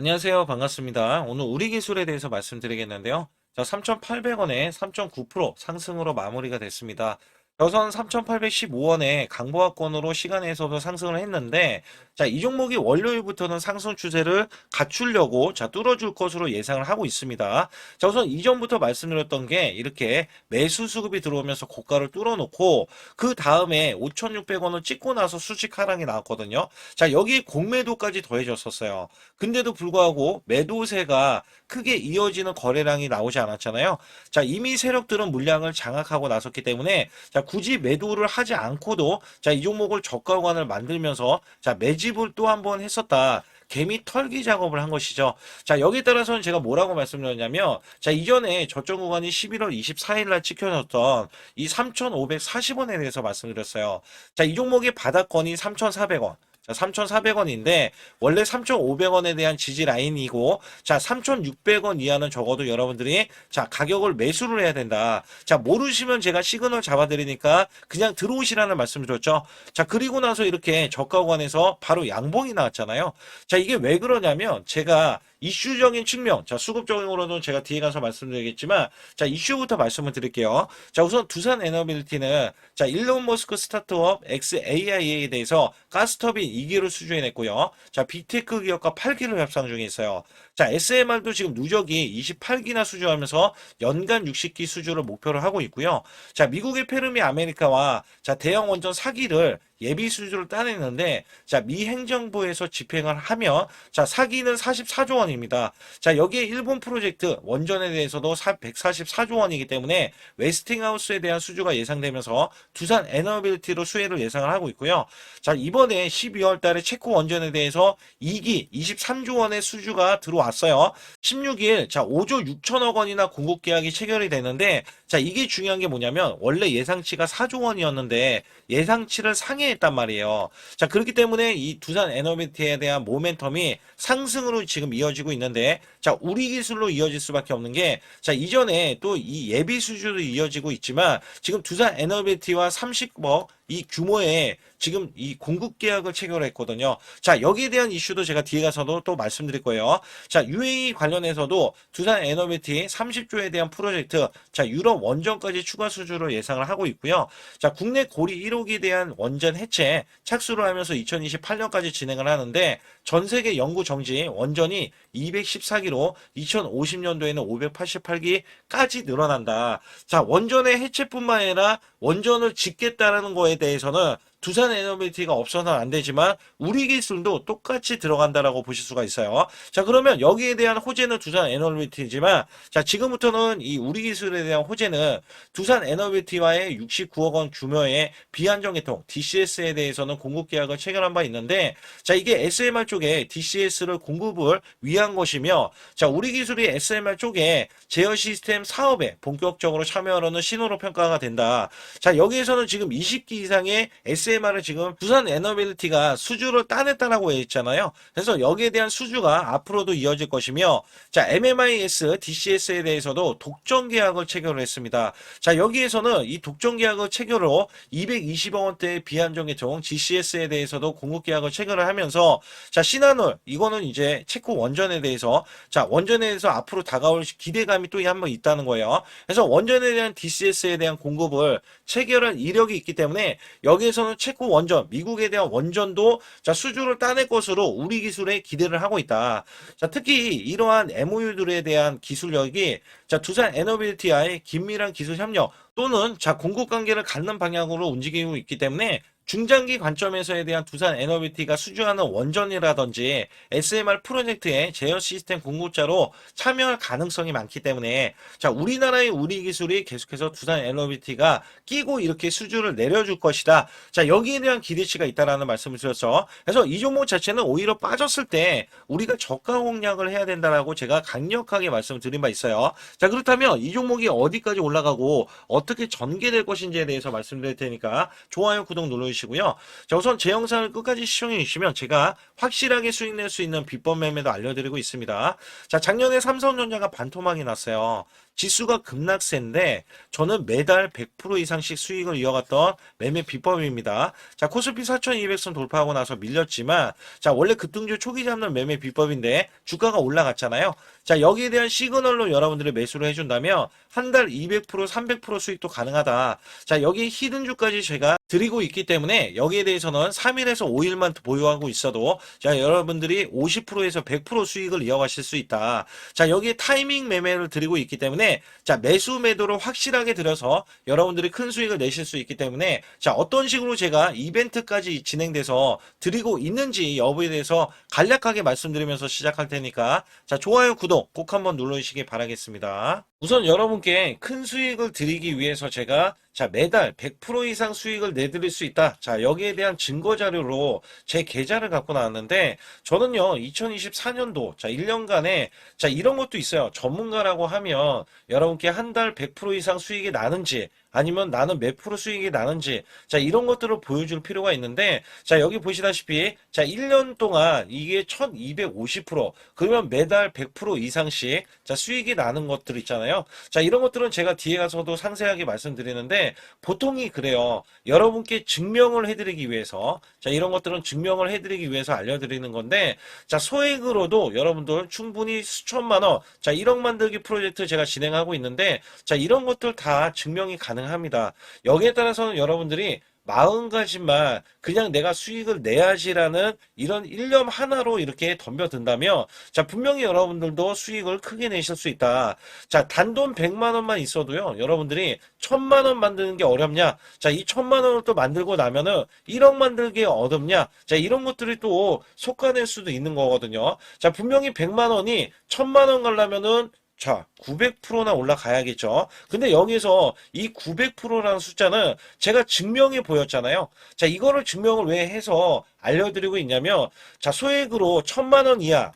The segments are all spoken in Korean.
안녕하세요. 반갑습니다. 오늘 우리 기술에 대해서 말씀드리겠는데요. 자, 3,800원에 3.9% 상승으로 마무리가 됐습니다. 여선 3,815원에 강보합권으로 시간에서도 상승을 했는데, 자, 이 종목이 월요일부터는 상승 추세를 갖추려고, 자, 뚫어줄 것으로 예상을 하고 있습니다. 자, 우선 이전부터 말씀드렸던 게 이렇게 매수 수급이 들어오면서 고가를 뚫어놓고, 그 다음에 5,600원을 찍고 나서 수직 하락이 나왔거든요. 자, 여기 공매도까지 더해졌었어요. 근데도 불구하고 매도세가 크게 이어지는 거래량이 나오지 않았잖아요. 자, 이미 세력들은 물량을 장악하고 나섰기 때문에 자, 굳이 매도를 하지 않고도 자, 이 종목을 저가 구간을 만들면서 자, 매집을 또 한 번 했었다. 개미 털기 작업을 한 것이죠. 자, 여기에 따라서는 제가 뭐라고 말씀드렸냐면, 자, 이전에 저점 구간이 11월 24일 날 찍혀졌던 이 3,540원에 대해서 말씀드렸어요. 자, 이 종목의 바닥권이 3,400원. 자, 3,400원인데 원래 3,500원에 대한 지지 라인이고 자, 3,600원 이하는 적어도 여러분들이 자, 가격을 매수를 해야 된다. 자, 모르시면 제가 시그널 잡아 드리니까 그냥 들어오시라는 말씀 드렸죠. 자, 그리고 나서 이렇게 저가 구간에서 바로 양봉이 나왔잖아요. 자, 이게 왜 그러냐면 제가 이슈적인 측면, 자, 수급적으로는 제가 뒤에 가서 말씀드리겠지만, 자, 이슈부터 말씀을 드릴게요. 자, 우선 두산 에너빌리티는, 자, 일론 머스크 스타트업 XAI에 대해서 가스터빈 2기를 수주해냈고요. 자, 빅테크 기업과 8기를 협상 중에 있어요. 자, SMR도 지금 누적이 28기나 수주하면서 연간 60기 수주를 목표로 하고 있고요. 자, 미국의 페르미 아메리카와 자, 대형 원전 4기를 예비 수주를 따냈는데 자, 미 행정부에서 집행을 하면 자, 사기는 44조 원입니다. 자, 여기에 일본 프로젝트 원전에 대해서도 144조 원이기 때문에 웨스팅하우스에 대한 수주가 예상되면서 두산 에너빌리티로 수혜를 예상을 하고 있고요. 자, 이번에 12월 달에 체코 원전에 대해서 2기 23조 원의 수주가 들어왔어요. 16일 자, 5조 6천억 원이나 공급 계약이 체결이 되는데 자, 이게 중요한 게 뭐냐면 원래 예상치가 4조 원이었는데 예상치를 상회했단 말이에요. 자, 그렇기 때문에 이 두산 에너빌리티에 대한 모멘텀이 상승으로 지금 이어지고 있는데 자, 우리 기술로 이어질 수밖에 없는 게 자, 이전에 또 이 예비 수주도 이어지고 있지만 지금 두산 에너빌리티와 30억 이 규모의 지금 이 공급 계약을 체결했거든요. 자, 여기에 대한 이슈도 제가 뒤에 가서도 또 말씀드릴 거예요. 자, UAE 관련해서도 두산 에너빌리티 30조에 대한 프로젝트, 자, 유럽 원전까지 추가 수주를 예상을 하고 있고요. 자, 국내 고리 1호기에 대한 원전 해체 착수를 하면서 2028년까지 진행을 하는데 전 세계 연구 정지 원전이 214기로 2050년도에는 588기까지 늘어난다. 자, 원전의 해체뿐만 아니라 원전을 짓겠다라는 거에 대해서는 두산 에너빌리티가 없어서는 안 되지만 우리 기술도 똑같이 들어간다라고 보실 수가 있어요. 자, 그러면 여기에 대한 호재는 두산 에너빌리티지만 자, 지금부터는 이 우리 기술에 대한 호재는 두산 에너빌리티와의 69억 원 규모의 비안정개통 DCS에 대해서는 공급 계약을 체결한 바 있는데 자, 이게 SMR 쪽에 DCS를 공급을 위한 것이며 자, 우리 기술이 SMR 쪽에 제어 시스템 사업에 본격적으로 참여하려는 신호로 평가가 된다. 자, 여기에서는 지금 20기 이상의 SMR을 지금 두산 에너빌리티가 수주를 따냈다라고 했잖아요. 그래서 여기에 대한 수주가 앞으로도 이어질 것이며 자, MMIS, DCS에 대해서도 독점 계약을 체결을 했습니다. 자, 여기에서는 이 독점 계약을 체결로 220억 원대의 비안정개통 GCS에 대해서도 공급 계약을 체결을 하면서 자, 신한울 이거는 이제 체코 원전에 대해서 자, 원전에 대해서 앞으로 다가올 기대감이 또 한 번 있다는 거예요. 그래서 원전에 대한 DCS에 대한 공급을 체결할 이력이 있기 때문에 여기에서는 체코 원전, 미국에 대한 원전도 자, 수주를 따낼 것으로 우리 기술에 기대를 하고 있다. 자, 특히 이러한 MOU들에 대한 기술력이 자, 두산 에너빌리티와의 긴밀한 기술 협력 또는 자, 공급 관계를 갖는 방향으로 움직이고 있기 때문에 중장기 관점에서에 대한 두산 에너빌리티가 수주하는 원전이라든지 SMR 프로젝트의 제어 시스템 공급자로 참여할 가능성이 많기 때문에 자, 우리나라의 우리 기술이 계속해서 두산 에너빌리티가 끼고 이렇게 수주를 내려줄 것이다. 자, 여기에 대한 기대치가 있다라는 말씀을 드렸죠. 그래서 이 종목 자체는 오히려 빠졌을 때 우리가 저가 공략을 해야 된다라고 제가 강력하게 말씀을 드린 바 있어요. 자, 그렇다면 이 종목이 어디까지 올라가고 어떻게 전개될 것인지에 대해서 말씀드릴 테니까 좋아요, 구독 눌러주시기 않으시고요. 자, 우선 제 영상을 끝까지 시청해 주시면 제가 확실하게 수익 낼 수 있는 비법 매매도 알려드리고 있습니다. 자, 작년에 삼성전자가 반토막이 났어요. 지수가 급락세인데 저는 매달 100% 이상씩 수익을 이어갔던 매매 비법입니다. 자, 코스피 4200선 돌파하고 나서 밀렸지만 자, 원래 급등주 초기 잡는 매매 비법인데 주가가 올라갔잖아요. 자, 여기에 대한 시그널로 여러분들이 매수를 해준다면 한 달 200%, 300% 수익도 가능하다. 자, 여기 히든주까지 제가 드리고 있기 때문에 여기에 대해서는 3일에서 5일만 보유하고 있어도 자, 여러분들이 50%에서 100% 수익을 이어가실 수 있다. 자, 여기에 타이밍 매매를 드리고 있기 때문에 자, 매수 매도를 확실하게 들여서 여러분들이 큰 수익을 내실 수 있기 때문에 자, 어떤 식으로 제가 이벤트까지 진행돼서 드리고 있는지 여부에 대해서 간략하게 말씀드리면서 시작할 테니까 자, 좋아요, 구독 꼭 한번 눌러주시기 바라겠습니다. 우선 여러분께 큰 수익을 드리기 위해서 제가 자, 매달 100% 이상 수익을 내드릴 수 있다. 자, 여기에 대한 증거 자료로 제 계좌를 갖고 나왔는데 저는요, 2024년도 자, 1년간에 자, 이런 것도 있어요. 전문가라고 하면 여러분께 한 달 100% 이상 수익이 나는지 아니면 나는 몇 프로 수익이 나는지 자, 이런 것들을 보여줄 필요가 있는데 자, 여기 보시다시피 자, 1년 동안 이게 1250% 그러면 매달 100% 이상씩 자, 수익이 나는 것들 있잖아요. 자, 이런 것들은 제가 뒤에 가서도 상세하게 말씀드리는데 보통이 그래요. 여러분께 증명을 해드리기 위해서 자, 이런 것들은 증명을 해드리기 위해서 알려드리는 건데 자, 소액으로도 여러분들 충분히 수천만 원 자, 1억 만들기 프로젝트 제가 진행하고 있는데 자, 이런 것들 다 증명이 가능합니다. 여기에 따라서는 여러분들이 마음가짐만 그냥 내가 수익을 내야지라는 이런 일념 하나로 이렇게 덤벼든다면 자, 분명히 여러분들도 수익을 크게 내실 수 있다. 자, 단돈 100만 원만 있어도요, 여러분들이 1000만 원 만드는 게 어렵냐? 자, 이 1000만 원을 또 만들고 나면은 1억 만들기 어렵냐? 자, 이런 것들이 또 속아낼 수도 있는 거거든요. 자, 분명히 100만 원이 1000만 원 가려면은 자, 900%나 올라가야겠죠. 근데 여기서 이 900%라는 숫자는 제가 증명해 보였잖아요. 자, 이거를 증명을 왜 해서 알려드리고 있냐면, 자, 소액으로 1000만 원 이하,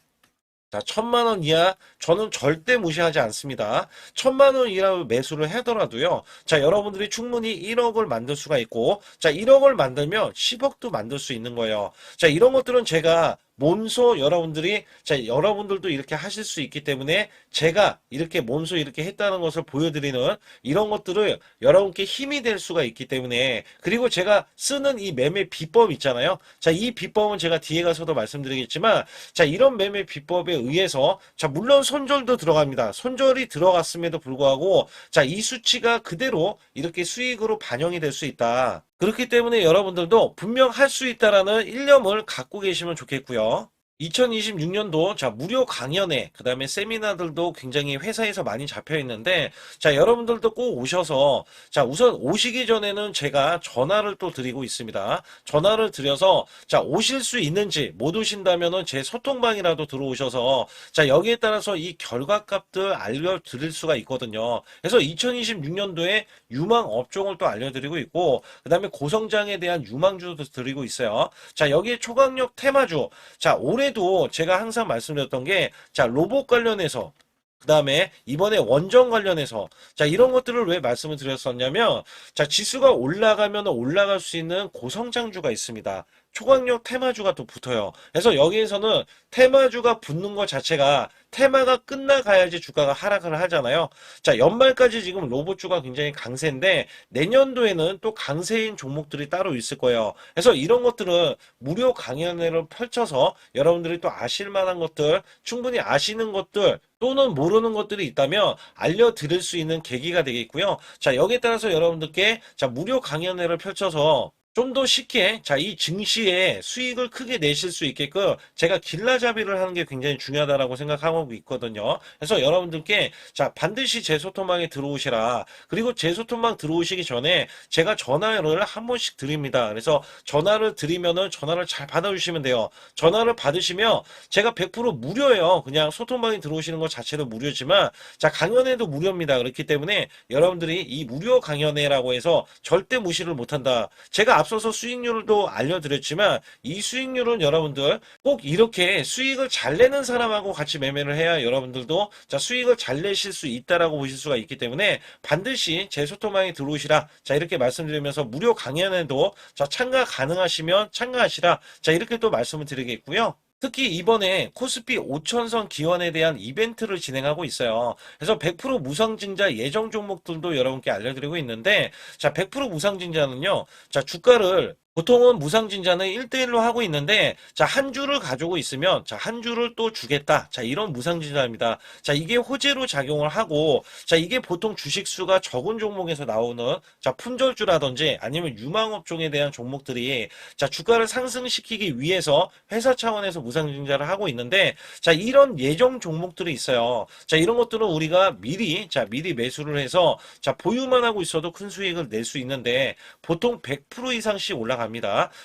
자, 1000만 원 이하 저는 절대 무시하지 않습니다. 1000만 원 이하 매수를 하더라도요. 자, 여러분들이 충분히 1억을 만들 수가 있고 자, 1억을 만들면 10억도 만들 수 있는 거예요. 자, 이런 것들은 제가 몸소 여러분들이 자, 여러분들도 이렇게 하실 수 있기 때문에 제가 이렇게 몸소 이렇게 했다는 것을 보여드리는 이런 것들을 여러분께 힘이 될 수가 있기 때문에 그리고 제가 쓰는 이 매매 비법 있잖아요. 자, 이 비법은 제가 뒤에 가서도 말씀드리겠지만 자, 이런 매매 비법에 의해서 자, 물론 손절도 들어갑니다. 손절이 들어갔음에도 불구하고 자, 이 수치가 그대로 이렇게 수익으로 반영이 될 수 있다. 그렇기 때문에 여러분들도 분명 할 수 있다라는 일념을 갖고 계시면 좋겠고요. 2026년도 자, 무료 강연회 그다음에 세미나들도 굉장히 회사에서 많이 잡혀 있는데 자, 여러분들도 꼭 오셔서 자, 우선 오시기 전에는 제가 전화를 또 드리고 있습니다. 전화를 드려서 자, 오실 수 있는지 못 오신다면은 제 소통방이라도 들어오셔서 자, 여기에 따라서 이 결과값들 알려드릴 수가 있거든요. 그래서 2026년도에 유망 업종을 또 알려드리고 있고 그다음에 고성장에 대한 유망주도 드리고 있어요. 자, 여기에 초강력 테마주 자, 올해도 제가 항상 말씀드렸던 게 자, 로봇 관련해서 그 다음에 이번에 원전 관련해서 자, 이런 것들을 왜 말씀을 드렸었냐면 자, 지수가 올라가면 올라갈 수 있는 고성장주가 있습니다. 초강력 테마주가 또 붙어요. 그래서 여기에서는 테마주가 붙는 것 자체가 테마가 끝나가야지 주가가 하락을 하잖아요. 자, 연말까지 지금 로봇주가 굉장히 강세인데 내년도에는 또 강세인 종목들이 따로 있을 거예요. 그래서 이런 것들은 무료 강연회를 펼쳐서 여러분들이 또 아실 만한 것들, 충분히 아시는 것들 또는 모르는 것들이 있다면 알려드릴 수 있는 계기가 되겠고요. 자, 여기에 따라서 여러분들께 자, 무료 강연회를 펼쳐서 좀 더 쉽게 자, 이 증시에 수익을 크게 내실 수 있게끔 제가 길라잡이를 하는 게 굉장히 중요하다라고 생각하고 있거든요. 그래서 여러분들께 자, 반드시 제 소통방에 들어오시라. 그리고 제 소통방 들어오시기 전에 제가 전화를 한 번씩 드립니다. 그래서 전화를 드리면은 전화를 잘 받아주시면 돼요. 전화를 받으시면 제가 100% 무료예요. 그냥 소통방에 들어오시는 것 자체도 무료지만 자, 강연회도 무료입니다. 그렇기 때문에 여러분들이 이 무료 강연회라고 해서 절대 무시를 못한다. 제가 앞서서 수익률도 알려드렸지만 이 수익률은 여러분들 꼭 이렇게 수익을 잘 내는 사람하고 같이 매매를 해야 여러분들도 자 수익을 잘 내실 수 있다라고 보실 수가 있기 때문에 반드시 제 소통방에 들어오시라. 자 이렇게 말씀드리면서 무료 강연에도 자 참가 가능하시면 참가하시라. 자 이렇게 또 말씀을 드리겠고요. 특히 이번에 코스피 5천선 기원에 대한 이벤트를 진행하고 있어요. 그래서 100% 무상증자 예정 종목들도 여러분께 알려드리고 있는데, 자, 100% 무상증자는요, 자, 주가를 보통은 무상증자는 1대1로 하고 있는데, 자, 한 주를 가지고 있으면, 자, 한 주를 또 주겠다. 자, 이런 무상증자입니다. 자, 이게 호재로 작용을 하고, 자, 이게 보통 주식수가 적은 종목에서 나오는, 자, 품절주라든지 아니면 유망업종에 대한 종목들이, 자, 주가를 상승시키기 위해서 회사 차원에서 무상증자를 하고 있는데, 자, 이런 예정 종목들이 있어요. 자, 이런 것들은 우리가 미리 매수를 해서, 자, 보유만 하고 있어도 큰 수익을 낼 수 있는데, 보통 100% 이상씩 올라갑니다.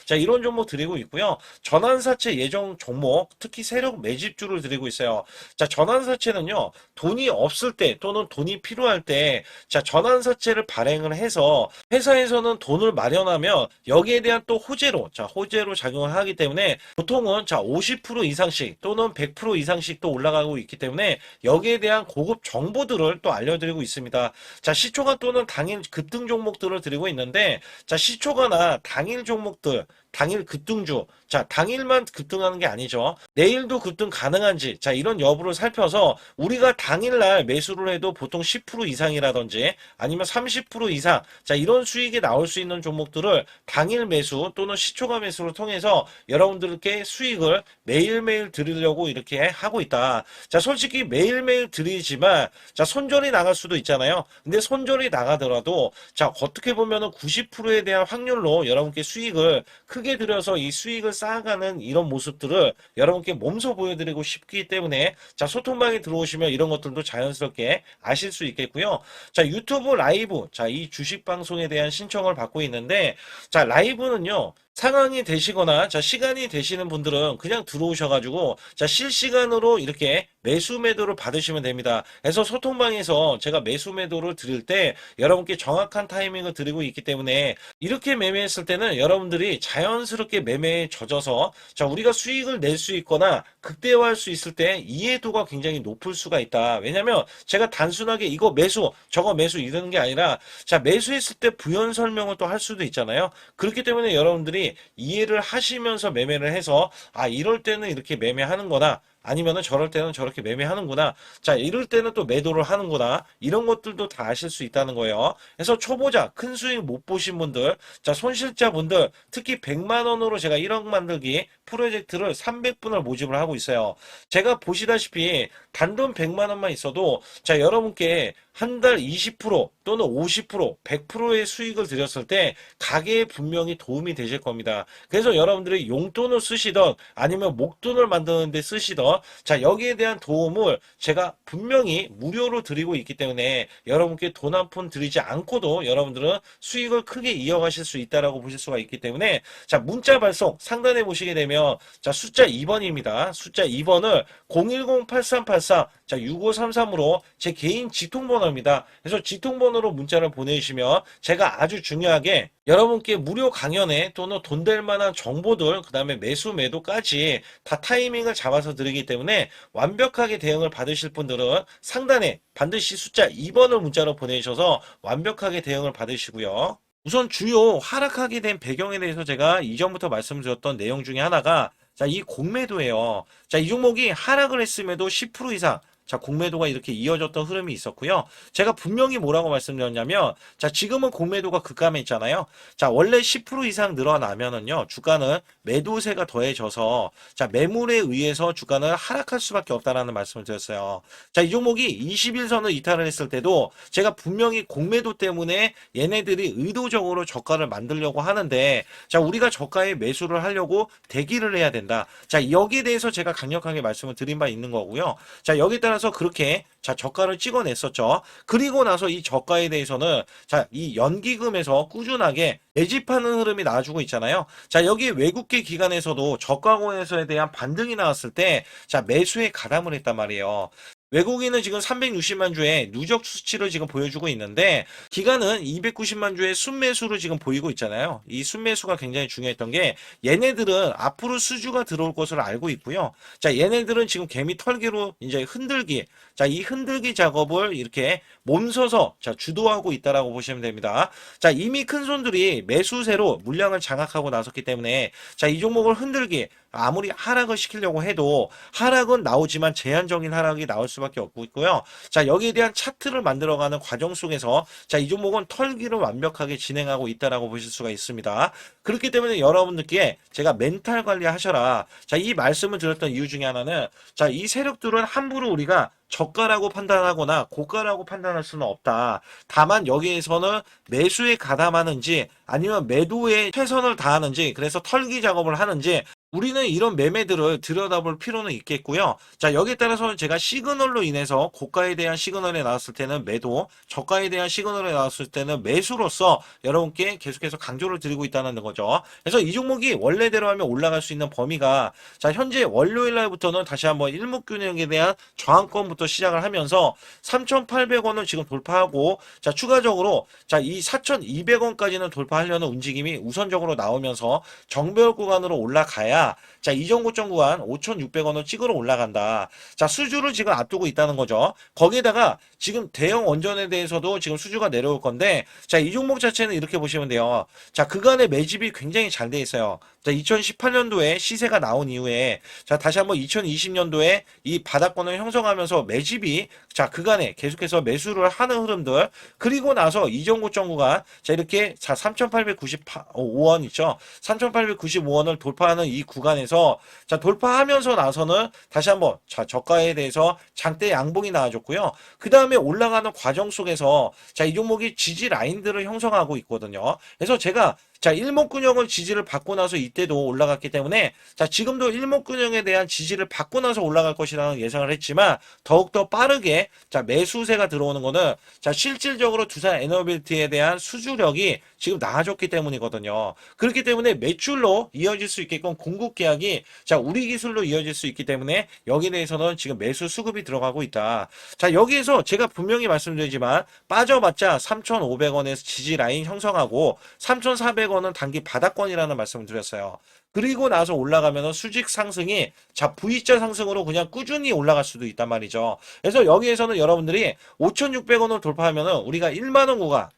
자, 이런 종목 드리고 있고요. 전환사채 예정 종목, 특히 세력 매집주를 드리고 있어요. 자, 전환사채는요, 돈이 없을 때 또는 돈이 필요할 때, 자, 전환사채를 발행을 해서 회사에서는 돈을 마련하면 여기에 대한 또 호재로, 자, 호재로 작용을 하기 때문에 보통은 자, 50% 이상씩 또는 100% 이상씩 또 올라가고 있기 때문에 여기에 대한 고급 정보들을 또 알려드리고 있습니다. 자, 시초가 또는 당일 급등 종목들을 드리고 있는데, 자, 시초가나 당일 종목들, 당일 급등주, 자, 당일만 급등하는 게 아니죠. 내일도 급등 가능한지, 자, 이런 여부를 살펴서 우리가 당일날 매수를 해도 보통 10% 이상이라든지 아니면 30% 이상, 자, 이런 수익이 나올 수 있는 종목들을 당일 매수 또는 시초가 매수를 통해서 여러분들께 수익을 매일매일 드리려고 이렇게 하고 있다. 자, 솔직히 매일매일 드리지만, 자, 손절이 나갈 수도 있잖아요. 근데 손절이 나가더라도, 자, 어떻게 보면은 90%에 대한 확률로 여러분께 수익을 크게 들여서 이 수익을 쌓아가는 이런 모습들을 여러분께 몸소 보여드리고 싶기 때문에 자 소통방에 들어오시면 이런 것들도 자연스럽게 아실 수 있겠고요. 자 유튜브 라이브 자 이 주식 방송에 대한 신청을 받고 있는데 자 라이브는요. 상황이 되시거나 자 시간이 되시는 분들은 그냥 들어오셔가지고 자 실시간으로 이렇게 매수 매도를 받으시면 됩니다. 그래서 소통방에서 제가 매수 매도를 드릴 때 여러분께 정확한 타이밍을 드리고 있기 때문에 이렇게 매매했을 때는 여러분들이 자연스럽게 매매에 젖어서 자 우리가 수익을 낼 수 있거나 극대화할 수 있을 때 이해도가 굉장히 높을 수가 있다. 왜냐면 제가 단순하게 이거 매수 저거 매수 이러는 게 아니라 자 매수했을 때 부연 설명을 또 할 수도 있잖아요. 그렇기 때문에 여러분들이 이해를 하시면서 매매를 해서 아 이럴 때는 이렇게 매매하는 거나 아니면은 저럴 때는 저렇게 매매하는구나. 자, 이럴 때는 또 매도를 하는구나. 이런 것들도 다 아실 수 있다는 거예요. 그래서 초보자, 큰 수익 못 보신 분들, 자, 손실자분들, 특히 100만 원으로 제가 1억 만들기 프로젝트를 300분을 모집을 하고 있어요. 제가 보시다시피 단돈 100만 원만 있어도 자, 여러분께 한 달 20% 또는 50%, 100%의 수익을 드렸을 때 가게에 분명히 도움이 되실 겁니다. 그래서 여러분들이 용돈을 쓰시던 아니면 목돈을 만드는 데 쓰시던 자 여기에 대한 도움을 제가 분명히 무료로 드리고 있기 때문에 여러분께 돈 한 푼 드리지 않고도 여러분들은 수익을 크게 이어가실 수 있다라고 보실 수가 있기 때문에 자 문자 발송 상단에 보시게 되면 자 숫자 2번입니다. 숫자 2번을 010-8384 자 6533으로 제 개인 직통번호입니다. 그래서 직통번호로 문자를 보내주시면 제가 아주 중요하게 여러분께 무료 강연에 또는 돈 될 만한 정보들 그 다음에 매수 매도까지 다 타이밍을 잡아서 드리기 때문에 완벽하게 대응을 받으실 분들은 상단에 반드시 숫자 2번을 문자로 보내주셔서 완벽하게 대응을 받으시고요. 우선 주요 하락하게 된 배경에 대해서 제가 이전부터 말씀드렸던 내용 중에 하나가 자, 이 공매도예요. 자, 이 종목이 하락을 했음에도 10% 이상 자, 공매도가 이렇게 이어졌던 흐름이 있었고요. 제가 분명히 뭐라고 말씀드렸냐면, 자, 지금은 공매도가 급감해 있잖아요. 자, 원래 10% 이상 늘어나면은요, 주가는 매도세가 더해져서, 자, 매물에 의해서 주가는 하락할 수밖에 없다라는 말씀을 드렸어요. 자, 이 종목이 21선을 이탈을 했을 때도 제가 분명히 공매도 때문에 얘네들이 의도적으로 저가를 만들려고 하는데, 자, 우리가 저가에 매수를 하려고 대기를 해야 된다. 자, 여기에 대해서 제가 강력하게 말씀을 드린 바 있는 거고요. 자, 여기에 따라서 그렇게 자 저가를 찍어냈었죠. 그리고 나서 이 저가에 대해서는 자 이 연기금에서 꾸준하게 매집하는 흐름이 나와주고 있잖아요. 자 여기 외국계 기관에서도 저가권에서에 대한 반등이 나왔을 때 자 매수에 가담을 했단 말이에요. 외국인은 지금 360만 주의 누적 수치를 지금 보여주고 있는데 기간은 290만 주의 순매수로 지금 보이고 있잖아요. 이 순매수가 굉장히 중요했던 게 얘네들은 앞으로 수주가 들어올 것을 알고 있고요. 자, 얘네들은 지금 개미 털기로 이제 흔들기, 자, 이 흔들기 작업을 이렇게 몸서서 자, 주도하고 있다라고 보시면 됩니다. 자, 이미 큰 손들이 매수세로 물량을 장악하고 나섰기 때문에 자, 이 종목을 흔들기, 아무리 하락을 시키려고 해도 하락은 나오지만 제한적인 하락이 나올 수밖에 없고 있고요. 자, 여기에 대한 차트를 만들어가는 과정 속에서 자, 이 종목은 털기를 완벽하게 진행하고 있다라고 보실 수가 있습니다. 그렇기 때문에 여러분들께 제가 멘탈 관리하셔라. 자, 이 말씀을 드렸던 이유 중에 하나는 자, 이 세력들은 함부로 우리가 저가라고 판단하거나 고가라고 판단할 수는 없다. 다만 여기에서는 매수에 가담하는지 아니면 매도에 최선을 다하는지 그래서 털기 작업을 하는지 우리는 이런 매매들을 들여다볼 필요는 있겠고요. 자, 여기에 따라서는 제가 시그널로 인해서 고가에 대한 시그널이 나왔을 때는 매도, 저가에 대한 시그널이 나왔을 때는 매수로서 여러분께 계속해서 강조를 드리고 있다는 거죠. 그래서 이 종목이 원래대로 하면 올라갈 수 있는 범위가 자, 현재 월요일 날부터는 다시 한번 일목균형에 대한 저항권부터 시작을 하면서 3,800원을 지금 돌파하고 자, 추가적으로 자, 이 4,200원까지는 돌파하려는 움직임이 우선적으로 나오면서 정배열 구간으로 올라가야 자, 이전 고점 구간 5,600원을 찍으러 올라간다. 자, 수주를 지금 앞두고 있다는 거죠. 거기에다가 지금 대형 원전에 대해서도 지금 수주가 내려올 건데 자, 이 종목 자체는 이렇게 보시면 돼요. 자, 그간의 매집이 굉장히 잘 돼 있어요. 자, 2018년도에 시세가 나온 이후에 자, 다시 한번 2020년도에 이 바닥권을 형성하면서 매집이 자, 그간에 계속해서 매수를 하는 흐름들 그리고 나서 이전 고점 구간 자, 이렇게 자, 3,895원 있죠. 3,895원을 돌파하는 이 구간에서 자, 돌파하면서 나서는 다시 한번 자, 저가에 대해서 장대 양봉이 나와줬고요. 그 다음에 올라가는 과정 속에서 자, 이 종목이 지지 라인들을 형성하고 있거든요. 그래서 제가 자, 일목균형을 지지를 받고 나서 이때도 올라갔기 때문에 자, 지금도 일목균형에 대한 지지를 받고 나서 올라갈 것이라는 예상을 했지만 더욱더 빠르게 자, 매수세가 들어오는 거는 자, 실질적으로 두산 에너빌티에 대한 수주력이 지금 나아졌기 때문이거든요. 그렇기 때문에 매출로 이어질 수 있게끔 공급 계약이 자, 우리 기술로 이어질 수 있기 때문에 여기에 대해서는 지금 매수 수급이 들어가고 있다. 자, 여기에서 제가 분명히 말씀드리지만 빠져봤자 3,500원에서 지지 라인 형성하고 3,400원은 단기 바닥권이라는 말씀을 드렸어요. 그리고 나서 올라가면 수직 상승이 자, V자 상승으로 그냥 꾸준히 올라갈 수도 있단 말이죠. 그래서 여기에서는 여러분들이 5,600원을 돌파하면 우리가 1만원 구간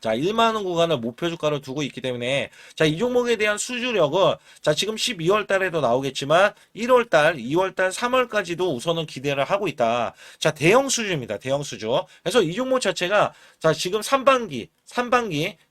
자, 1만원 구간을 목표 주가로 두고 있기 때문에 자, 이 종목에 대한 수주력은 자, 지금 12월 달에도 나오겠지만 1월 달, 2월 달, 3월까지도 우선은 기대를 하고 있다. 자, 대형 수주입니다. 대형 수주. 그래서 이 종목 자체가 자, 지금 3반기,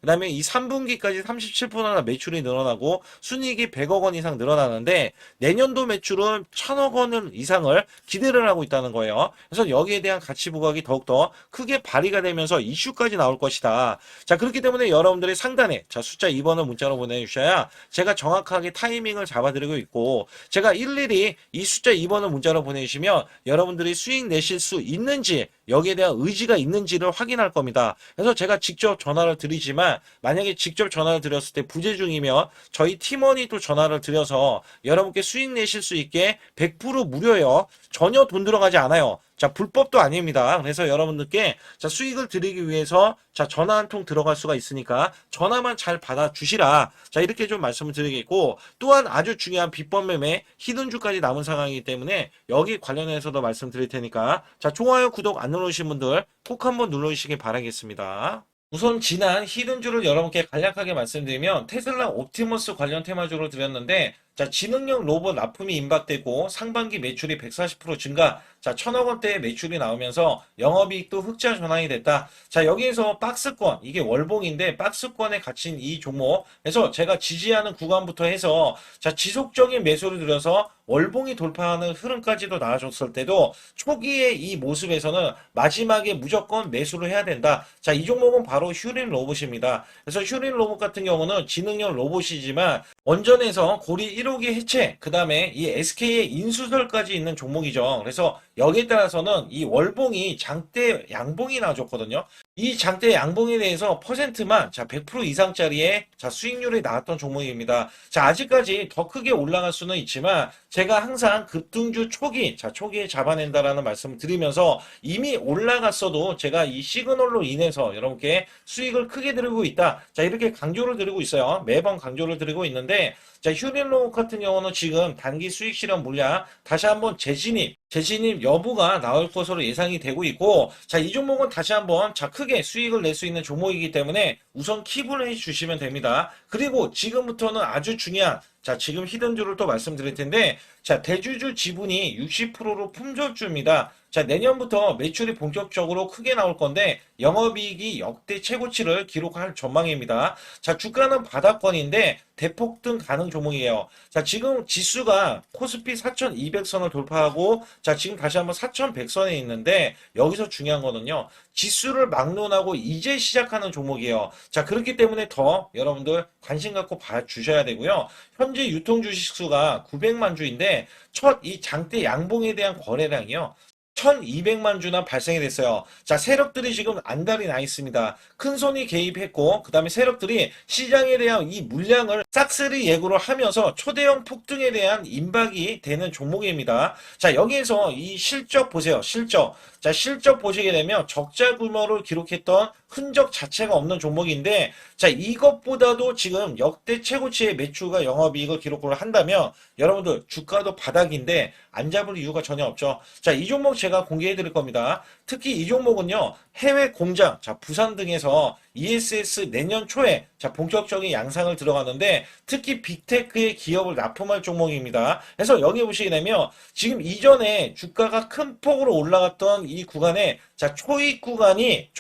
그 다음에 이 3분기까지 37%나 매출이 늘어나고 순이익이 100억 원 이상 늘어나는데 내년도 매출은 1,000억 원 이상을 기대를 하고 있다는 거예요. 그래서 여기에 대한 가치 부각이 더욱더 크게 발휘가 되면서 이슈까지 나올 것이다. 자, 그렇기 때문에 여러분들이 상단에 자, 숫자 2번을 문자로 보내주셔야 제가 정확하게 타이밍을 잡아드리고 있고 제가 일일이 이 숫자 2번을 문자로 보내주시면 여러분들이 수익 내실 수 있는지 여기에 대한 의지가 있는지를 확인할 겁니다. 그래서 제가 직접 전화를 드리지만 만약에 직접 전화를 드렸을 때 부재 중이면 저희 팀원이 또 전화를 드려서 여러분께 수익 내실 수 있게 100% 무료예요. 전혀 돈 들어가지 않아요. 자, 불법도 아닙니다. 그래서 여러분들께 자, 수익을 드리기 위해서 자, 전화 한 통 들어갈 수가 있으니까 전화만 잘 받아주시라. 자, 이렇게 좀 말씀을 드리겠고 또한 아주 중요한 비법 매매 히든주까지 남은 상황이기 때문에 여기 관련해서도 말씀드릴 테니까 자, 좋아요, 구독 안 누르신 분들 꼭 한번 눌러주시기 바라겠습니다. 우선 지난 히든주를 여러분께 간략하게 말씀드리면 테슬라 옵티머스 관련 테마주로 드렸는데 자, 지능형 로봇 납품이 임박되고 상반기 매출이 140% 증가 자, 1,000억 원대의 매출이 나오면서 영업이익도 흑자 전환이 됐다. 자, 여기에서 박스권 이게 월봉인데 박스권에 갇힌 이 종목 그래서 제가 지지하는 구간부터 해서 자, 지속적인 매수를 들여서 월봉이 돌파하는 흐름까지도 나와줬을 때도 초기의 이 모습에서는 마지막에 무조건 매수를 해야 된다. 자, 이 종목은 바로 휴린 로봇입니다. 그래서 휴린 로봇 같은 경우는 지능형 로봇이지만 원전에서 고리 1호기 해체, 그 다음에 이 SK의 인수설까지 있는 종목이죠. 그래서 여기에 따라서는 이 월봉이 장대 양봉이 나와줬거든요. 이 장대 양봉에 대해서 퍼센트만 자 100% 이상짜리의 자 수익률이 나왔던 종목입니다. 자 아직까지 더 크게 올라갈 수는 있지만 제가 항상 급등주 초기 자 초기에 잡아낸다라는 말씀을 드리면서 이미 올라갔어도 제가 이 시그널로 인해서 여러분께 수익을 크게 드리고 있다. 자 이렇게 강조를 드리고 있어요. 매번 강조를 드리고 있는데 자 휴린로우 같은 경우는 지금 단기 수익 실현 물량 다시 한번 재진입 여부가 나올 것으로 예상이 되고 있고 자 이 종목은 다시 한번 자 크게 수익을 낼 수 있는 종목이기 때문에 우선 킵을 해 주시면 됩니다. 그리고 지금부터는 아주 중요한 자 지금 히든주를 또 말씀드릴 텐데 자 대주주 지분이 60%로 품절주입니다. 자 내년부터 매출이 본격적으로 크게 나올 건데 영업이익이 역대 최고치를 기록할 전망입니다. 자 주가는 바닥권인데 대폭등 가능 종목이에요. 자 지금 지수가 코스피 4200선을 돌파하고 자 지금 다시 한번 4100선에 있는데 여기서 중요한 거는요. 지수를 막론하고 이제 시작하는 종목이에요. 자 그렇기 때문에 더 여러분들 관심 갖고 봐주셔야 되고요. 현재 유통 주식수가 900만 주인데 첫 이 장대 양봉에 대한 거래량이요. 1200만 주나 발생이 됐어요. 자, 세력들이 지금 안달이 나 있습니다. 큰 손이 개입했고, 그 다음에 세력들이 시장에 대한 이 물량을 싹쓸이 예고를 하면서 초대형 폭등에 대한 임박이 되는 종목입니다. 자, 여기에서 이 실적 보세요. 실적. 자, 실적 보시게 되면 적자 규모를 기록했던 흔적 자체가 없는 종목인데, 자, 이것보다도 지금 역대 최고치의 매출과 영업이익을 기록을 한다면, 여러분들 주가도 바닥인데 안 잡을 이유가 전혀 없죠. 자, 이 종목 제가 공개해 드릴 겁니다. 특히 이 종목은요, 해외 공장, 자, 부산 등에서 ESS 내년 초에 자, 본격적인 양상을 들어가는데 특히 빅테크의 기업을 납품할 종목입니다. 그래서 여기 보시게 되면 지금 이전에 주가가 큰 폭으로 올라갔던 이 구간에 자, 초입 구간이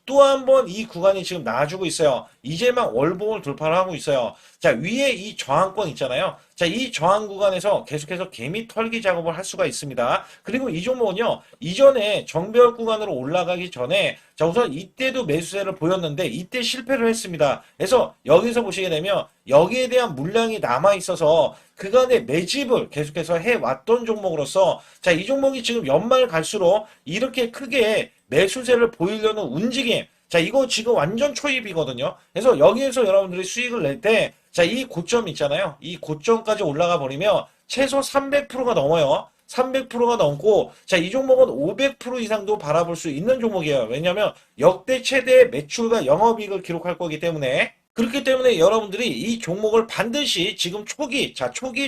또 한 번 이 구간이 지금 나와주고 있어요. 이제 막 월봉을 돌파를 하고 있어요. 자, 위에 이 저항권 있잖아요. 자, 이 저항 구간에서 계속해서 개미 털기 작업을 할 수가 있습니다. 그리고 이 종목은요, 이전에 정배열 구간으로 올라가기 전에 자, 우선 이때도 매수세를 보였는데 이때 실패를 했습니다. 그래서 여기서 보시게 되면 여기에 대한 물량이 남아 있어서 그간의 매집을 계속해서 해왔던 종목으로서 자, 이 종목이 지금 연말 갈수록 이렇게 크게 매수세를 보이려는 움직임. 자, 이거 지금 완전 초입이거든요. 그래서 여기에서 여러분들이 수익을 낼 때, 자, 이 고점 있잖아요. 이 고점까지 올라가 버리면 최소 300%가 넘어요. 300%가 넘고, 자, 이 종목은 500% 이상도 바라볼 수 있는 종목이에요. 왜냐면 역대 최대의 매출과 영업이익을 기록할 거기 때문에. 그렇기 때문에 여러분들이 이 종목을 반드시 지금 초기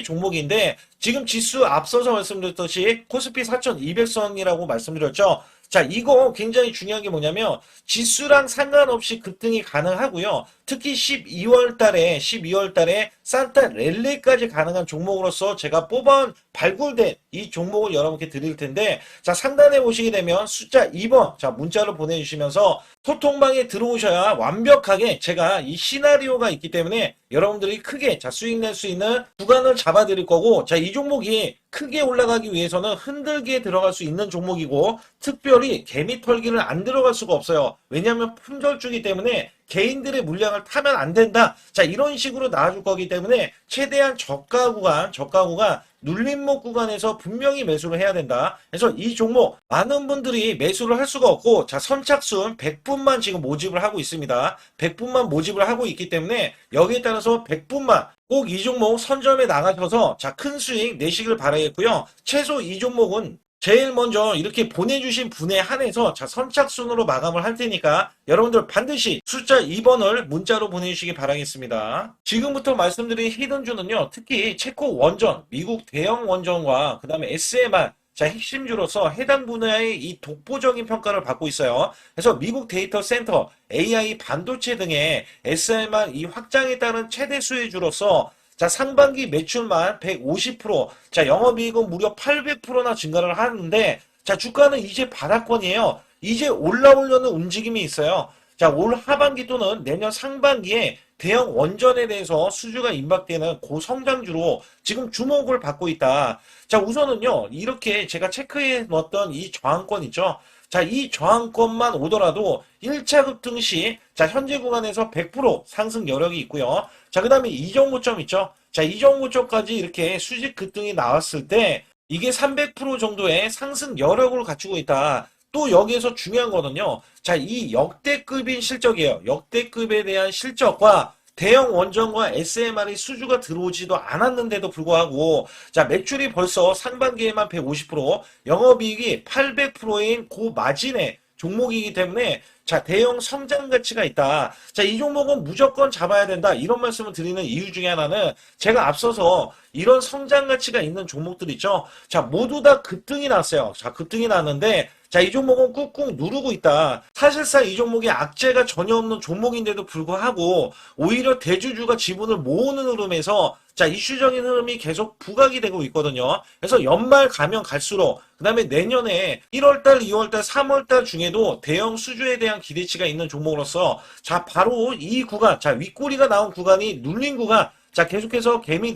종목인데 지금 지수 앞서서 말씀드렸듯이 코스피 4200선이라고 말씀드렸죠. 자, 이거 굉장히 중요한 게 뭐냐면 지수랑 상관없이 급등이 가능하고요. 특히 12월 달에 산타 랠리까지 가능한 종목으로서 제가 발굴된 이 종목을 여러분께 드릴 텐데 자, 상단에 보시게 되면 숫자 2번 자, 문자를 보내주시면서 소통방에 들어오셔야 완벽하게 제가 이 시나리오가 있기 때문에 여러분들이 크게 자, 수익 낼 수 있는 구간을 잡아 드릴 거고 자, 이 종목이 크게 올라가기 위해서는 흔들기에 들어갈 수 있는 종목이고 특별히 개미 털기를 안 들어갈 수가 없어요. 왜냐하면 품절주기 때문에 개인들의 물량을 타면 안 된다. 자, 이런 식으로 나와줄 거기 때문에 최대한 저가 구간 눌림목 구간에서 분명히 매수를 해야 된다. 그래서 이 종목 많은 분들이 매수를 할 수가 없고 자, 선착순 100분만 지금 모집을 하고 있습니다. 100분만 모집을 하고 있기 때문에 여기에 따라서 100분만 꼭 이 종목 선점에 나가셔서 자, 큰 수익 내시길 바라겠고요. 최소 이 종목은 제일 먼저 이렇게 보내주신 분에 한해서 자, 선착순으로 마감을 할 테니까 여러분들 반드시 숫자 2번을 문자로 보내주시기 바라겠습니다. 지금부터 말씀드린 히든주는요. 특히 체코 원전, 미국 대형 원전과 그 다음에 SMR 자, 핵심주로서 해당 분야의 이 독보적인 평가를 받고 있어요. 그래서 미국 데이터 센터, AI 반도체 등의 SMR 이 확장에 따른 최대 수혜주로서 자, 상반기 매출만 150%, 자, 영업이익은 무려 800%나 증가를 하는데, 자, 주가는 이제 바닥권이에요. 이제 올라오려는 움직임이 있어요. 자, 올 하반기 또는 내년 상반기에 대형 원전에 대해서 수주가 임박되는 고성장주로 지금 주목을 받고 있다. 자, 우선은요, 이렇게 제가 체크해 놓았던 이 저항권 있죠. 자, 이 저항권만 오더라도 1차 급등 시, 자, 현재 구간에서 100% 상승 여력이 있고요. 자, 그 다음에 이정 고점 있죠. 자, 이정 고점까지 이렇게 수직 급등이 나왔을 때, 이게 300% 정도의 상승 여력을 갖추고 있다. 또 여기에서 중요한 거는요. 자, 이 역대급인 실적이에요. 역대급에 대한 실적과 대형 원전과 SMR이 수주가 들어오지도 않았는데도 불구하고 자, 매출이 벌써 상반기에만 150%, 영업이익이 800%인 고마진의 종목이기 때문에 자, 대형 성장 가치가 있다. 자, 이 종목은 무조건 잡아야 된다. 이런 말씀을 드리는 이유 중에 하나는 제가 앞서서 이런 성장 가치가 있는 종목들 있죠. 자, 모두 다 급등이 났어요. 자, 급등이 났는데 자, 이 종목은 꾹꾹 누르고 있다. 사실상 이 종목이 악재가 전혀 없는 종목인데도 불구하고 오히려 대주주가 지분을 모으는 흐름에서 자, 이슈적인 흐름이 계속 부각이 되고 있거든요. 그래서 연말 가면 갈수록 그 다음에 내년에 1월달, 2월달, 3월달 중에도 대형 수주에 대한 기대치가 있는 종목으로서 자, 바로 이 구간, 자, 윗꼬리가 나온 구간이 눌린 구간, 자, 계속해서 개미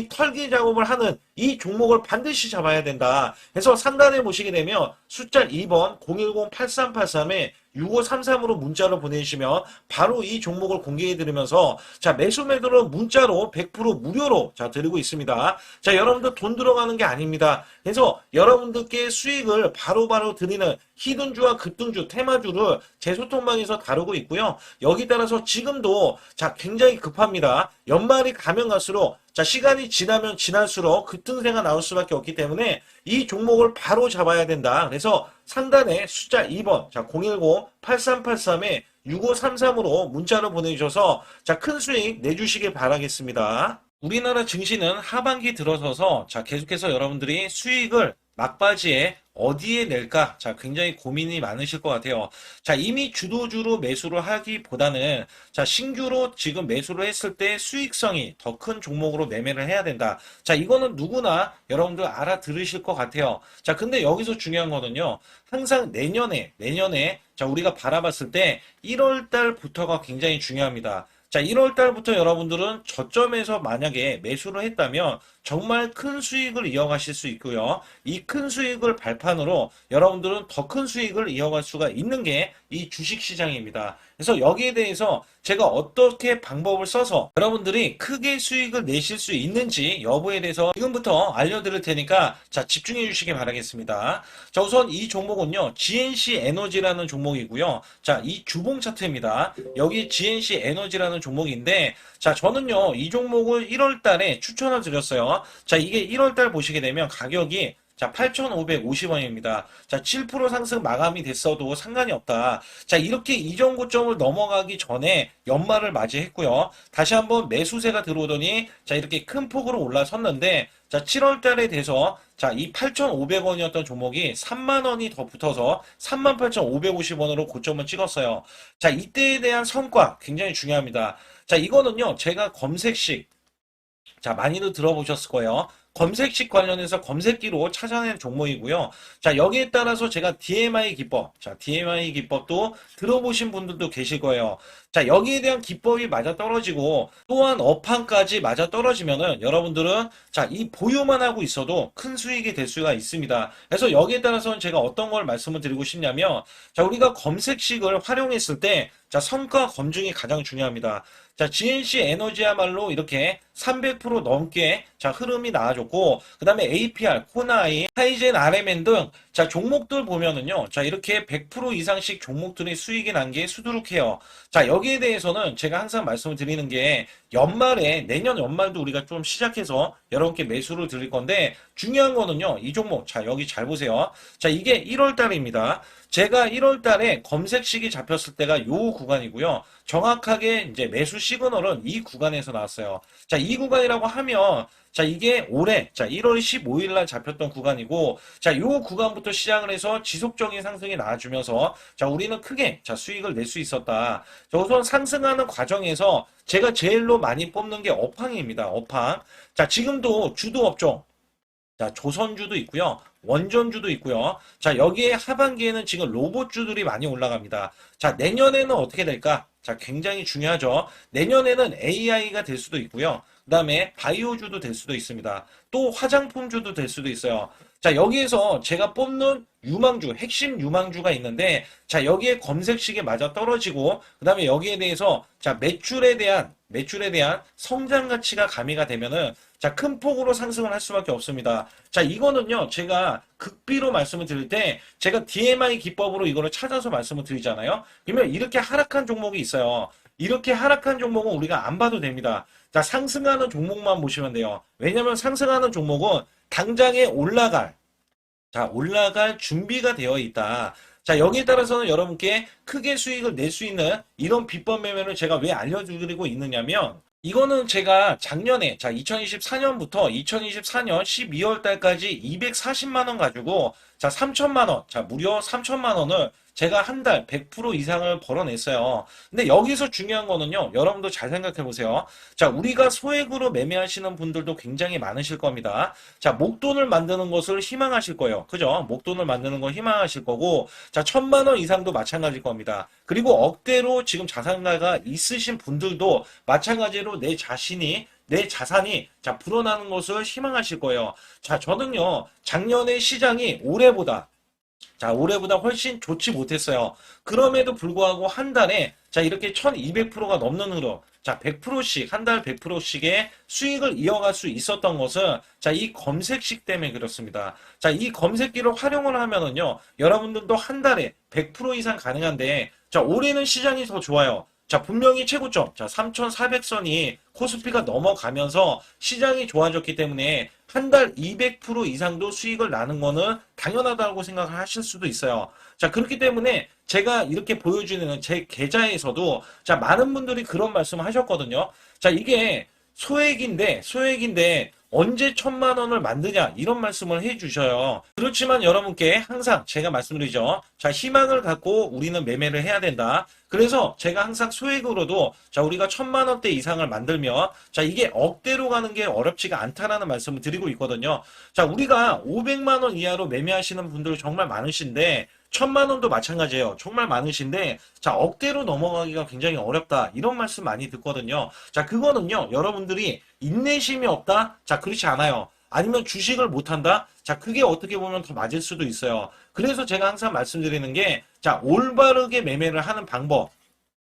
털기 작업을 하는 이 종목을 반드시 잡아야 된다. 그래서 상단에 보시게 되면 숫자 2번 010-8383에 6533으로 문자를 보내주시면 바로 이 종목을 공개해드리면서 자, 매수 매도를 문자로 100% 무료로 자, 드리고 있습니다. 자, 여러분들 돈 들어가는 게 아닙니다. 그래서 여러분들께 수익을 바로바로 드리는 히든주와 급등주, 테마주를 제 소통방에서 다루고 있고요. 여기 따라서 지금도 자, 굉장히 급합니다. 연말이 가면 갈수록 자, 시간이 지나면 지날수록 급등세가 나올 수밖에 없기 때문에 이 종목을 바로 잡아야 된다. 그래서 상단에 숫자 2번, 자, 010-8383에 6533으로 문자로 보내주셔서 자, 큰 수익 내주시길 바라겠습니다. 우리나라 증시는 하반기 들어서서 자, 계속해서 여러분들이 수익을 막바지에 어디에 낼까? 자, 굉장히 고민이 많으실 것 같아요. 자, 이미 주도주로 매수를 하기보다는 자, 신규로 지금 매수를 했을 때 수익성이 더 큰 종목으로 매매를 해야 된다. 자, 이거는 누구나 여러분들 알아들으실 것 같아요. 자, 근데 여기서 중요한 거는요. 항상 내년에 자, 우리가 바라봤을 때 1월 달부터가 굉장히 중요합니다. 자, 1월 달부터 여러분들은 저점에서 만약에 매수를 했다면 정말 큰 수익을 이어가실 수 있고요. 이 큰 수익을 발판으로 여러분들은 더 큰 수익을 이어갈 수가 있는 게 이 주식시장입니다. 그래서 여기에 대해서 제가 어떻게 방법을 써서 여러분들이 크게 수익을 내실 수 있는지 여부에 대해서 지금부터 알려드릴 테니까 자, 집중해 주시기 바라겠습니다. 자, 우선 이 종목은요, GNC 에너지라는 종목이고요. 자, 이 주봉 차트입니다. 여기 GNC 에너지라는 종목인데 자, 저는요, 이 종목을 1월 달에 추천을 드렸어요. 자, 이게 1월 달 보시게 되면 가격이 자, 8,550원입니다. 자, 7% 상승 마감이 됐어도 상관이 없다. 자, 이렇게 이전 고점을 넘어가기 전에 연말을 맞이했고요. 다시 한번 매수세가 들어오더니 자, 이렇게 큰 폭으로 올라섰는데 자, 7월 달에 돼서 자, 이 8,500원이었던 종목이 3만 원이 더 붙어서 38,550원으로 고점을 찍었어요. 자, 이때에 대한 성과 굉장히 중요합니다. 자, 이거는요, 제가 검색식 자, 많이들 들어보셨을 거예요. 검색식 관련해서 검색기로 찾아낸 종목이고요. 자, 여기에 따라서 제가 DMI 기법, 자, DMI 기법도 들어보신 분들도 계실 거예요. 자, 여기에 대한 기법이 맞아 떨어지고 또한 업황까지 맞아 떨어지면은 여러분들은 자, 이 보유만 하고 있어도 큰 수익이 될 수가 있습니다. 그래서 여기에 따라서는 제가 어떤 걸 말씀을 드리고 싶냐면 자, 우리가 검색식을 활용했을 때 자, 성과 검증이 가장 중요합니다. 자, GNC 에너지야말로 이렇게 300% 넘게 자, 흐름이 나와줬고, 그 다음에 APR, 코나이, 하이젠, RMN 등 자, 종목들 보면은요. 자, 이렇게 100% 이상씩 종목들이 수익이 난 게 수두룩해요. 자, 여기에 대해서는 제가 항상 말씀을 드리는 게 연말에, 내년 연말도 우리가 좀 시작해서 여러분께 매수를 드릴 건데, 중요한 거는요. 이 종목, 자, 여기 잘 보세요. 자, 이게 1월 달입니다. 제가 1월 달에 검색식이 잡혔을 때가 요 구간이고요. 정확하게 이제 매수 시그널은 이 구간에서 나왔어요. 자, 이 구간이라고 하면 자, 이게 올해 자, 1월 15일 날 잡혔던 구간이고 자, 요 구간부터 시작을 해서 지속적인 상승이 나와주면서 자, 우리는 크게 자, 수익을 낼 수 있었다. 자, 우선 상승하는 과정에서 제가 제일로 많이 뽑는 게 업황입니다. 업황. 자, 지금도 주도 업종 자, 조선주도 있고요. 원전주도 있고요. 자, 여기에 하반기에는 지금 로봇주들이 많이 올라갑니다. 자, 내년에는 어떻게 될까? 자, 굉장히 중요하죠. 내년에는 AI가 될 수도 있고요. 그 다음에 바이오주도 될 수도 있습니다. 또 화장품주도 될 수도 있어요. 자, 여기에서 제가 뽑는 유망주, 핵심 유망주가 있는데, 자, 여기에 검색식에 맞아 떨어지고, 그 다음에 여기에 대해서, 자, 매출에 대한 성장 가치가 가미가 되면은, 자, 큰 폭으로 상승을 할 수밖에 없습니다. 자, 이거는요, 제가 극비로 말씀을 드릴 때, 제가 DMI 기법으로 이거를 찾아서 말씀을 드리잖아요. 그러면 이렇게 하락한 종목이 있어요. 이렇게 하락한 종목은 우리가 안 봐도 됩니다. 자, 상승하는 종목만 보시면 돼요. 왜냐면 상승하는 종목은 당장에 올라갈 준비가 되어 있다. 자, 여기에 따라서는 여러분께 크게 수익을 낼 수 있는 이런 비법 매매를 제가 왜 알려드리고 있느냐면, 이거는 제가 작년에, 자, 2024년부터 2024년 12월 달까지 240만 원 가지고, 자, 3천만 원, 자, 무려 3천만 원을 제가 한 달 100% 이상을 벌어냈어요. 근데 여기서 중요한 거는요, 여러분도 잘 생각해 보세요. 자, 우리가 소액으로 매매하시는 분들도 굉장히 많으실 겁니다. 자, 목돈을 만드는 것을 희망하실 거예요. 그죠? 목돈을 만드는 걸 희망하실 거고, 자, 1,000만 원 이상도 마찬가지일 겁니다. 그리고 억대로 지금 자산가가 있으신 분들도 마찬가지로 내 자산이 자 불어나는 것을 희망하실 거예요. 자, 저는요 작년에 시장이 올해보다 훨씬 좋지 못했어요. 그럼에도 불구하고 한 달에 자 이렇게 1200%가 넘는 흐름, 자 100%씩 한 달 100%씩의 수익을 이어갈 수 있었던 것은 자 이 검색식 때문에 그렇습니다. 자 이 검색기를 활용을 하면은요 여러분들도 한 달에 100% 이상 가능한데 자 올해는 시장이 더 좋아요. 자, 분명히 최고점, 자, 3,400선이 코스피가 넘어가면서 시장이 좋아졌기 때문에 한 달 200% 이상도 수익을 나는 거는 당연하다고 생각을 하실 수도 있어요. 자, 그렇기 때문에 제가 이렇게 보여주는 제 계좌에서도 자, 많은 분들이 그런 말씀을 하셨거든요. 자, 이게 소액인데 언제 1,000만 원을 만드냐 이런 말씀을 해주셔요. 그렇지만 여러분께 항상 제가 말씀드리죠. 자, 희망을 갖고 우리는 매매를 해야 된다. 그래서 제가 항상 소액으로도 자 우리가 1,000만 원대 이상을 만들면 자 이게 억대로 가는 게 어렵지가 않다라는 말씀을 드리고 있거든요. 자, 우리가 500만 원 이하로 매매하시는 분들 정말 많으신데 1,000만 원도 마찬가지예요. 정말 많으신데 자 억대로 넘어가기가 굉장히 어렵다 이런 말씀 많이 듣거든요. 자, 그거는요 여러분들이 인내심이 없다? 자, 그렇지 않아요. 아니면 주식을 못한다? 자, 그게 어떻게 보면 더 맞을 수도 있어요. 그래서 제가 항상 말씀드리는 게 자 올바르게 매매를 하는 방법,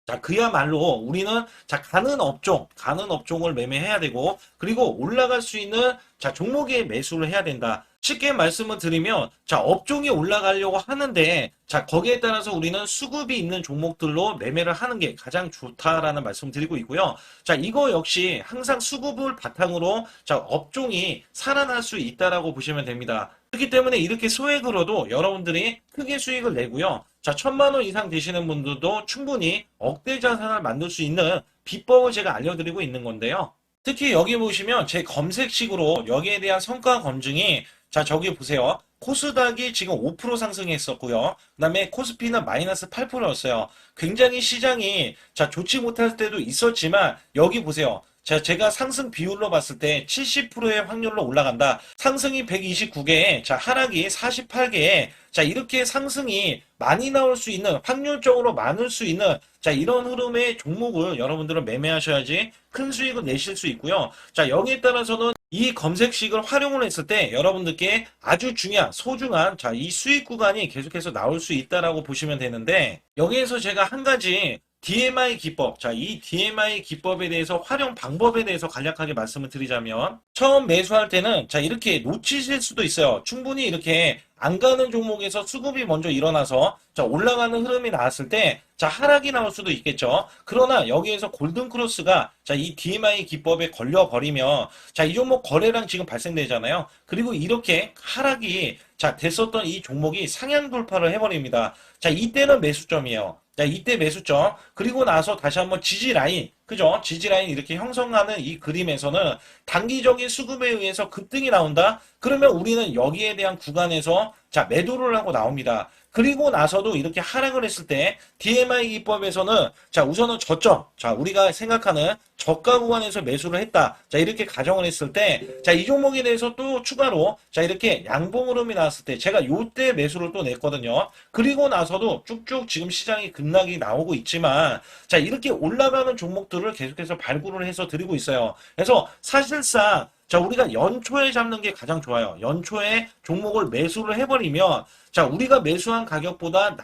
자, 그야말로 우리는 자, 가는 업종을 매매해야 되고, 그리고 올라갈 수 있는 자, 종목에 매수를 해야 된다. 쉽게 말씀을 드리면, 자, 업종이 올라가려고 하는데, 자, 거기에 따라서 우리는 수급이 있는 종목들로 매매를 하는 게 가장 좋다라는 말씀을 드리고 있고요. 자, 이거 역시 항상 수급을 바탕으로 자, 업종이 살아날 수 있다라고 보시면 됩니다. 그렇기 때문에 이렇게 소액으로도 여러분들이 크게 수익을 내고요. 자, 1,000만 원 이상 되시는 분들도 충분히 억대 자산을 만들 수 있는 비법을 제가 알려드리고 있는 건데요. 특히 여기 보시면 제 검색식으로 여기에 대한 성과 검증이 자, 저기 보세요. 코스닥이 지금 5% 상승했었고요. 그 다음에 코스피는 마이너스 8%였어요. 굉장히 시장이 자, 좋지 못할 때도 있었지만 여기 보세요. 자, 제가 상승 비율로 봤을 때 70%의 확률로 올라간다. 상승이 129개에, 자, 하락이 48개에, 자, 이렇게 상승이 많이 나올 수 있는, 확률적으로 많을 수 있는, 자, 이런 흐름의 종목을 여러분들은 매매하셔야지 큰 수익을 내실 수 있고요. 자, 여기에 따라서는 이 검색식을 활용을 했을 때 여러분들께 아주 소중한, 자, 이 수익 구간이 계속해서 나올 수 있다라고 보시면 되는데, 여기에서 제가 한 가지 DMI 기법, 자, 이 DMI 기법에 대해서 활용 방법에 대해서 간략하게 말씀을 드리자면, 처음 매수할 때는, 자, 이렇게 놓치실 수도 있어요. 충분히 이렇게 안 가는 종목에서 수급이 먼저 일어나서, 자, 올라가는 흐름이 나왔을 때, 자, 하락이 나올 수도 있겠죠. 그러나 여기에서 골든크로스가, 자, 이 DMI 기법에 걸려버리면, 자, 이 종목 거래량 지금 발생되잖아요. 그리고 이렇게 하락이, 자, 됐었던 이 종목이 상향 돌파를 해버립니다. 자, 이때는 매수점이에요. 자, 이때 매수점. 그리고 나서 다시 한번 지지라인. 그죠? 지지라인 이렇게 형성하는 이 그림에서는 단기적인 수급에 의해서 급등이 나온다? 그러면 우리는 여기에 대한 구간에서 자, 매도를 하고 나옵니다. 그리고 나서도 이렇게 하락을 했을 때 DMI 기법에서는 자, 우선은 저점. 자, 우리가 생각하는 저가 구간에서 매수를 했다. 자, 이렇게 가정을 했을 때 자, 이 종목에 대해서 또 추가로 자, 이렇게 양봉 흐름이 나왔을 때 제가 요때 매수를 또 냈거든요. 그리고 나서도 쭉쭉 지금 시장이 급락이 나오고 있지만 자, 이렇게 올라가는 종목들을 계속해서 발굴을 해서 드리고 있어요. 그래서 사실상 자, 우리가 연초에 잡는 게 가장 좋아요. 연초에 종목을 매수를 해버리면 자, 우리가 매수한 가격보다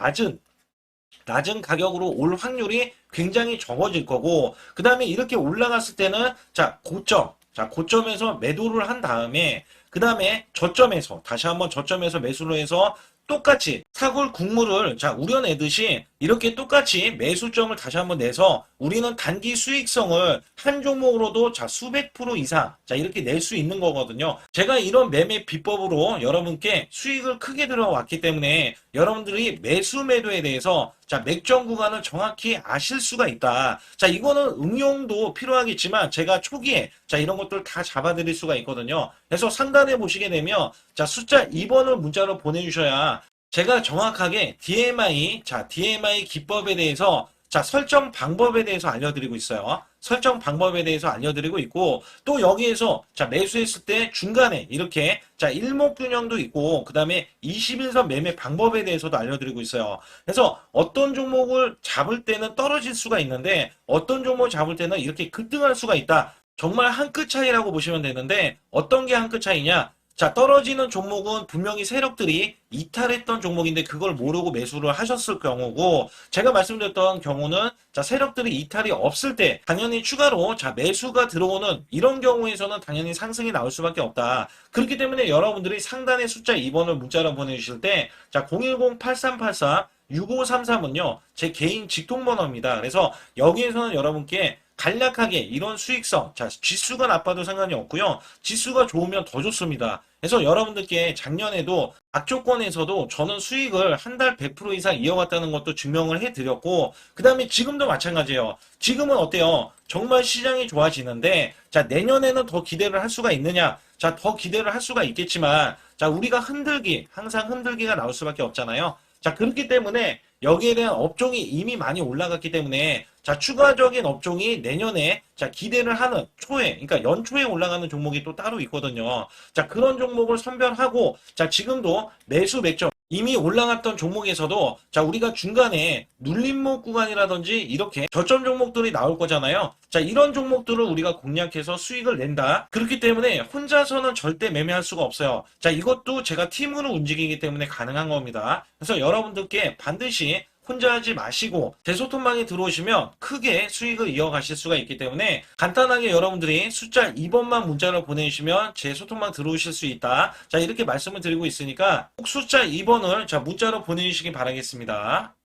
낮은 가격으로 올 확률이 굉장히 적어질 거고, 그 다음에 이렇게 올라갔을 때는 자, 고점. 자, 고점에서 매도를 한 다음에 그 다음에 저점에서 다시 한번 저점에서 매수를 해서 똑같이 사골 국물을 자 우려내듯이 이렇게 똑같이 매수점을 다시 한번 내서 우리는 단기 수익성을 한 종목으로도 자 수백 프로 이상 자 이렇게 낼 수 있는 거거든요. 제가 이런 매매 비법으로 여러분께 수익을 크게 들어왔기 때문에 여러분들이 매수 매도에 대해서 자 맥점 구간을 정확히 아실 수가 있다. 자 이거는 응용도 필요하겠지만 제가 초기에 자 이런 것들 다 잡아드릴 수가 있거든요. 그래서 상단에 보시게 되면 자 숫자 2번을 문자로 보내주셔야 제가 정확하게 DMI 자 DMI 기법에 대해서 자 설정 방법에 대해서 알려드리고 있어요. 설정 방법에 대해서 알려드리고 있고 또 여기에서 자 매수했을 때 중간에 이렇게 자 일목균형도 있고 그 다음에 21선 매매 방법에 대해서도 알려드리고 있어요. 그래서 어떤 종목을 잡을 때는 떨어질 수가 있는데 어떤 종목을 잡을 때는 이렇게 급등할 수가 있다. 정말 한 끗 차이라고 보시면 되는데 어떤 게 한 끗 차이냐? 자, 떨어지는 종목은 분명히 세력들이 이탈했던 종목인데 그걸 모르고 매수를 하셨을 경우고 제가 말씀드렸던 경우는 자, 세력들이 이탈이 없을 때 당연히 추가로 자, 매수가 들어오는 이런 경우에서는 당연히 상승이 나올 수밖에 없다. 그렇기 때문에 여러분들이 상단에 숫자 2번을 문자로 보내주실 때 자, 010-8384 6533은요, 제 개인 직통번호입니다. 그래서 여기에서는 여러분께 간략하게 이런 수익성, 자, 지수가 나빠도 상관이 없고요. 지수가 좋으면 더 좋습니다. 그래서 여러분들께 작년에도 악조건에서도 저는 수익을 한 달 100% 이상 이어갔다는 것도 증명을 해드렸고, 그 다음에 지금도 마찬가지예요. 지금은 어때요? 정말 시장이 좋아지는데, 자, 내년에는 더 기대를 할 수가 있느냐? 자, 더 기대를 할 수가 있겠지만, 자, 우리가 항상 흔들기가 나올 수밖에 없잖아요. 자, 그렇기 때문에 여기에 대한 업종이 이미 많이 올라갔기 때문에 자, 추가적인 업종이 내년에 자, 기대를 하는 초에, 그러니까 연초에 올라가는 종목이 또 따로 있거든요. 자, 그런 종목을 선별하고 자, 지금도 매수 맥점 이미 올라갔던 종목에서도 자, 우리가 중간에 눌림목 구간이라든지 이렇게 저점 종목들이 나올 거잖아요. 자, 이런 종목들을 우리가 공략해서 수익을 낸다. 그렇기 때문에 혼자서는 절대 매매할 수가 없어요. 자, 이것도 제가 팀으로 움직이기 때문에 가능한 겁니다. 그래서 여러분들께 반드시 혼자 하지 마시고 대소통방에 들어오시면 크게 수익을 이어가실 수가 있기 때문에 간단하게 여러분들이 숫자 2번만 문자로 보내주시면 제 소통방 들어오실 수 있다. 자, 이렇게 말씀을 드리고 있으니까 꼭 숫자 2번을 자 문자로 보내주시기 바라겠습니다.